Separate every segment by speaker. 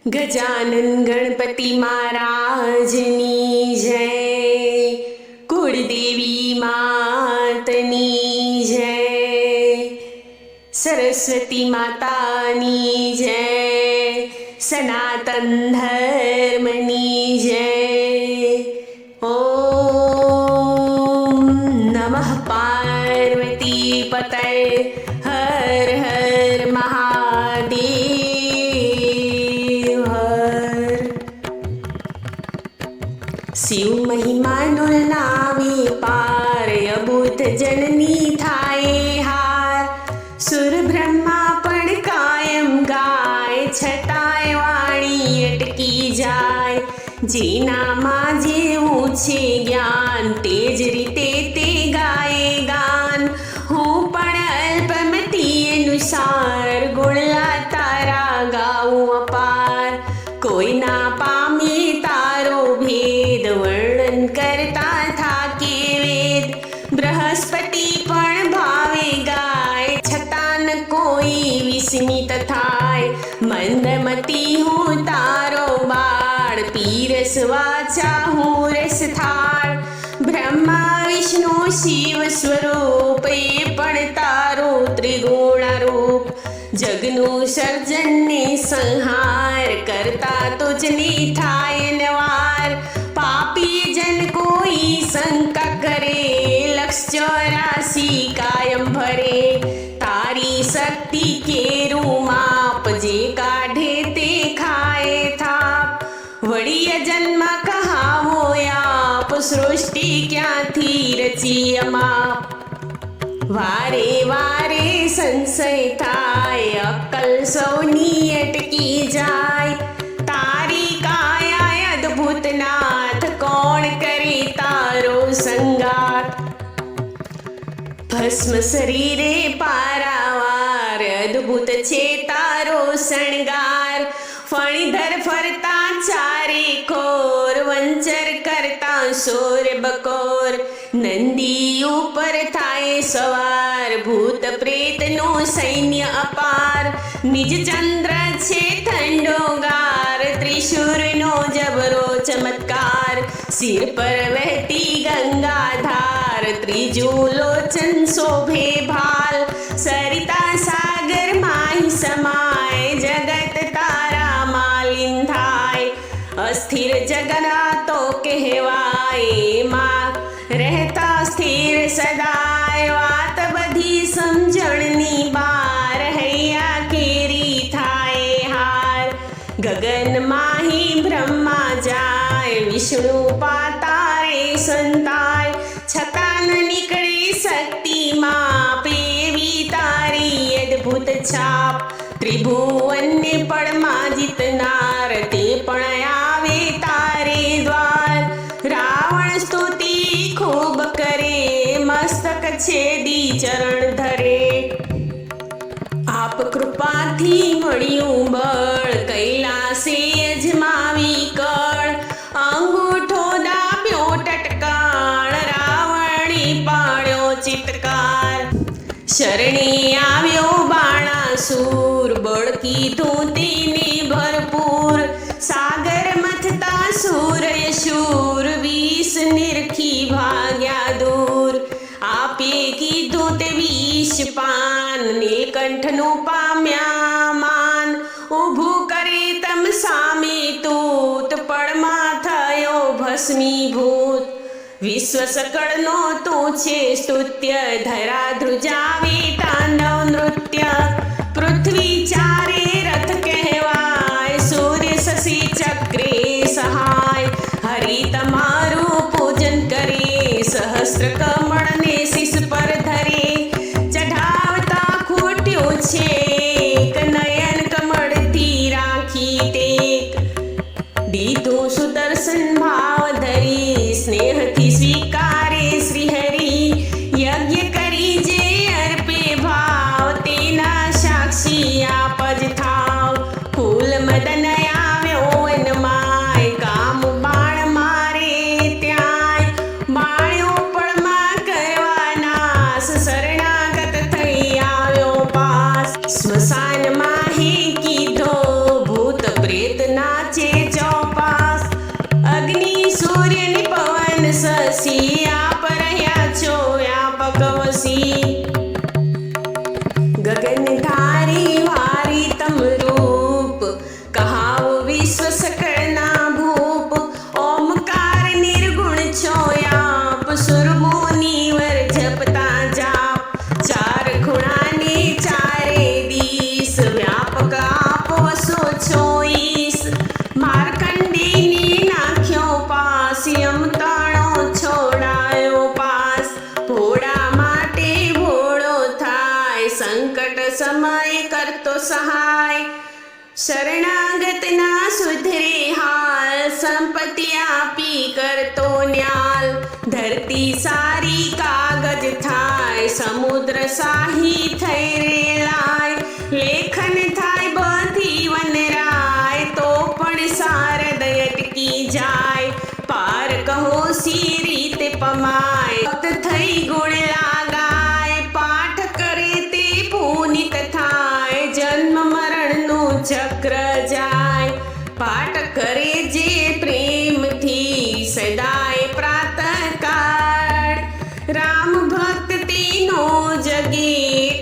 Speaker 1: गजानन गणपति महाराजनी जय। कुलदेवी मातनी जय। सरस्वती मातानी जय। सनातन धर्मनी जय। ओम नमः पार्वती पतये हर हर महादेव हर। शिव महिमानो नामे पार अबूत जननी थाये हार। सुर ब्रह्मा पण कायम गाय छतांय वाणी अटकी जाय। જેનામાં જેવું છે જ્ઞાન તે જ રીતે તે ગાયે ગાન। હું પણ અલ્પમતી અનુસાર ગુણલા તારા ગાઉં અપાર। કોઈ ના પામે તારો ભેદ વર્ણન કરતા થાકે વેદ। બૃહસ્પતિ પણ ભાવે ગાય છતાં ન કોઈ વિસ્મિત થાય। મંદમતી હું તારો બાળ પીરસ વાચા હું રસ થાળ। બ્રહ્મા વિષ્ણુ શિવ સ્વરૂપ એ પણ તારો ત્રિગુણ રૂપ। જગનું સર્જન ને સંહાર કરતા તુજને થાય નવાર। પાપી જન કોઈ શંકા કરે લક્ષ 84 કાયમ ભરે। તારી શક્તિ કેરું માપ જે કાઢે તે ખાય થાપ। વળી જન્મ કહાવો આપ સૃષ્ટિ ક્યાંથી રચી અમાપ। વારે વારે સંશય થાય અક્કલ સૌની અટકી જાય। તારી કાયા અદ્ભુત નાથ કોણ કરે તારો સંગાર। ભસ્મ શરીરે પારાવાર અદ્ભુત છે તારો શણગાર। ફણીધર ફરતા ચારે કોર વંચર કરતા શોર બકોર। નંદી ઉપર થાય સવાર ભૂત પ્રેતનો સૈન્ય અપાર। નિજ ચંદ્ર છે ઠંડોગાર ત્રિશુરનો જબરો ચમત્કાર। સિર પર વહેતી ગંગાધાર ત્રીજું લોચન શોભે ભાલ। સરિતા સાગર માહી સમાય જગત તારા માલિન થાય। અસ્થિર જગના તો કહેવાય માં રહેતા સ્થિર સદાય। વાત બધી સમજણની બાર હૈયા કેરી થાય હાર। ગગન માહી બ્રહ્મા જાય વિષ્ણુ પાતારે સંતાય। છતાં ન નીકળે શક્તિ માપ એવી તારી અદ્ભુત છાપ। ત્રિભુવનને પળમાં જીતનાર તે પણ આવે તારે દ્વાર। રાવણ સ્તુતિ ખૂબ કરે મસ્તક છેદી ચરણ ધરે। આપ કૃપાથી મળ્યું બળ કૈલાસે અજમાવી કળ। અંગૂઠો દાબ્યો ટટકાળ રાવણે પાડ્યો ચિત્કાર। શરણે આવ્યો બાણાસુર બળ કીધું તેને ભરપૂર। સાગર મથતા સૂર્ય શૂર વિષ નિરખી ભાગ્યા દૂર। આપે કીધું તે વિષ પાન નીલકંઠનું પામ્યા માન। ઊભું કરે તમ સામે તૂત પળમાં થયો ભસ્મીભૂત। વિશ્વ સકળનો તું છે સ્તુત્ય ધરા ધ્રુજાવે તાંડવ નૃત્ય। પૃથ્વી ચારે રથ કહેવાય સૂર્ય શશી ચક્રે સહાય। હરિ તમારું પૂજન કરે સહસ્ત્ર કમળને શીશ પર ધરે। ચઢાવતા ખૂટ્યું છે નયન કમળથી રાખી ટેક। દીધું સુદર્શન ભાવ ધરી સ્નેહથી સ્વીકારે શ્રી હરિ। યજ્ઞ કરી જે અર્પે ભાવ તે છોઈસ માર્કંડેયને નાખ્યો પાસ યમતાણો છોડાયો પાસ ભોળા માટે ભોળો થાય સંકટ સમય કરતો સહાય શરણાગતના સુધરે હાલ સંપત્તિ આપી કરતો ન્યાલ ધરતી સારી કાગજ થાય સમુદ્ર શાહી થઈ રેલાય લેખન થાય બધી વનરાય તો પણ શારદ અટકી જાય પાર કહો સી રીત પમાય ભક્ત થઈ ગુણ લાગાય પાઠ કરે તે પુનિત થાય જન્મ મરણનું ચક્ર જાય પાઠ કરે જે પ્રેમથી સદાય પ્રાતઃકાળ રામ ભક્ત તેનો જગે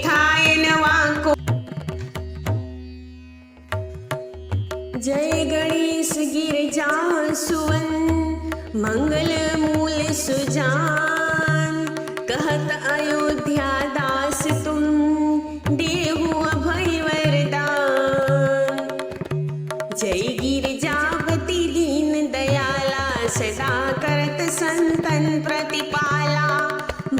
Speaker 1: થાય નવા જય ગણેશ गिरजा सुवन मंगल मूल सुजान कहत अयोध्या दास तुम देहु अभय वरदान जय गिरजापति दीन दयाला सदा करत संतन प्रतिपाला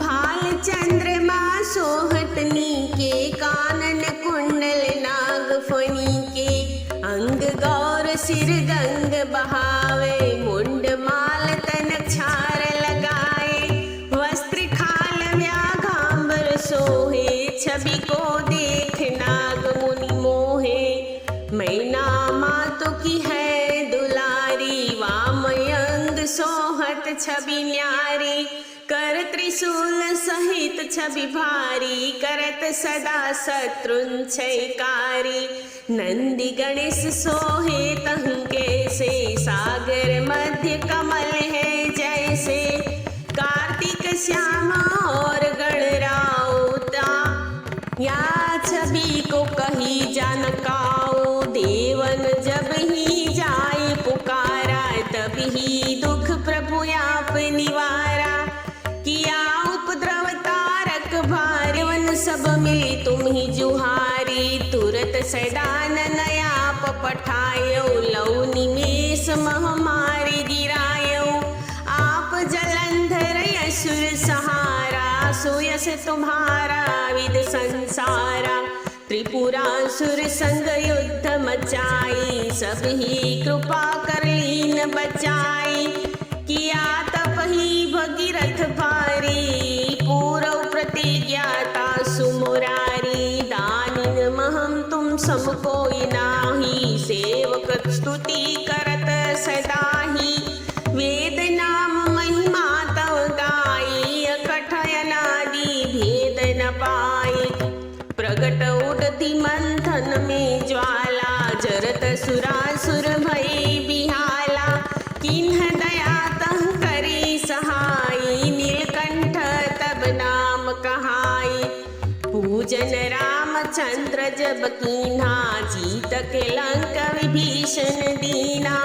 Speaker 1: भाल चंद्रमा सोहतनी के कानन कुंडल नागफनी के अंग गौर सिर गंग बहावे मुंड माल तन छार लगाए वस्त्र खाल व्याघांबर सोहे छवि को देख नाग मुनि मोहे मैना मातो की है दुलारी वामयंग सोहत छवि न्यारी कर त्रिशूल सहित छवि भारी करत सदा शत्रुन छयकारी नंदी गणेश सोहे तहु कैसे सागर मध्य कमल है जैसे कार्तिक श्यामा और गणराउता या छवि को कही जानकाओ देवन जब ही जाए पुकारा तब ही दुख प्रभु आप निवारा किया उपद्रव तारक भारी वन सब मिली तुम ही जुहारी तुरत सैदान नयाप पठायो लौ निमेष महामारी गिरायो आप जलंधर असुर सहारा सुयस तुम्हारा विद संसारा त्रिपुरासुर संग युद्ध मचाई सब ही कृपा कर लीन बचाई किया तप ही भगीरथ भारी पूरव प्रतिज्ञाता सुमुरारी दानिन महम तुम सम कोई नाही सेवक स्तुति करत सदा ही वेद नाम महिमा तव गाई अकठ अनादि भेद न पाए प्रगट उठती मंथन में ज्वाला जरत सुरासुर भय बिहाला किन्ह दया तह करी सहाई नीलकंठ तब नाम कहाई पूजन रामचंद्र जब कीन्हा जीत के लंक विभीषण दीना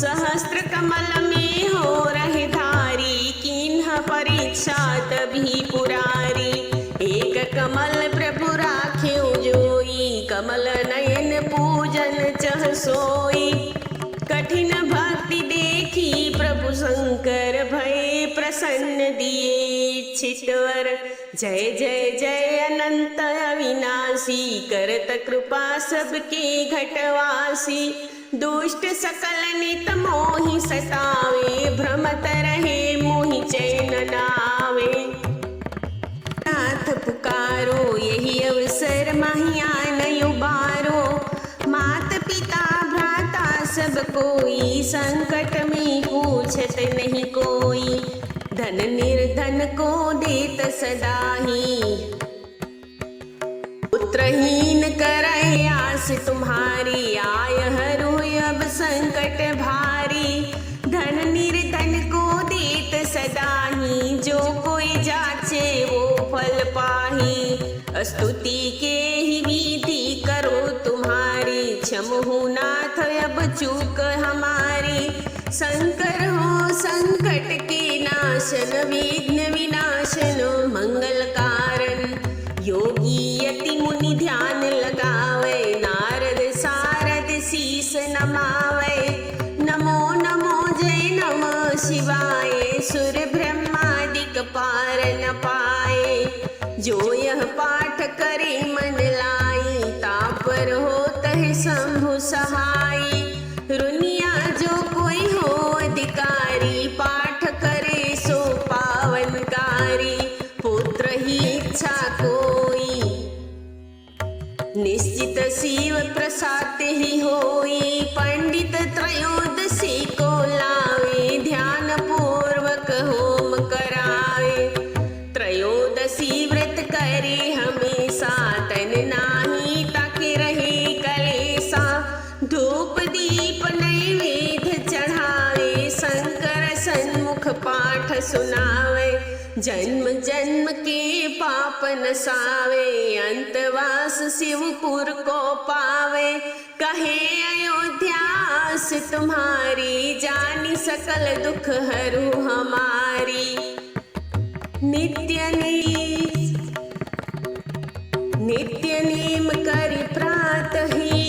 Speaker 1: सहस्त्र कमल में हो रहे धारी किन्ह परीक्षा तभी पुरारी एक कमल प्रभु राख्यो जोई कमल नयन पूजन चह सोई कठिन भक्ति देखी प्रभु शंकर भय प्रसन्न दिए छितवर जय जय जय अनंत अविनाशी करत कृपा सबके घटवासी दुष्ट सकल नित मोहि सतावे भ्रमत रहे मोहि चैन नावे नाथ पुकारो यही अवसर महियान उबारो मात पिता भ्राता सब कोई संकट में पूछत नहीं कोई धन निर्धन को देत सदा ही पुत्रहीन करे आस तुम्हारी आय हरो अब संकट भारी धन निर्धन को देत सदा ही जो कोई जाचे वो फल पाही स्तुति के ही विधि करो तुम्हारी क्षमहु नाथ अब चूक हमारी शंकर हो संकट के नाशन विघ्न विनाशन मंगल कारण योगी यति मुनि ध्यान लगावे नारद सारद शीस समावे। नमो नमो जय नमः शिवाय, सुर ब्रह्मादिक पार न पाए। जो यह पाठ करे मन लाई, तापर होत है शंभु सहाय। रुनिया जो कोई हो अधिकारी, पाठ करे सो पावनकारी। पुत्र ही इच्छा कोई, निश्चित शिव प्रसाद ही होई। पंडित त्रयोदशी को लावे, ध्यान पूर्वक होम करावे। त्रयोदशी व्रत करे हमेशा, तन नाही ताके रहे कलेसा। धूप दीप नैवेद्य चढ़ावे, शंकर सन्मुख पाठ सुनावे। जन्म जन्म के पाप नसावे, अंतवास शिवपुर को पावे। कहे अयोध्यास तुम्हारी, जानी सकल दुख हरू हमारी। नित्य नेम करि प्रातः ही,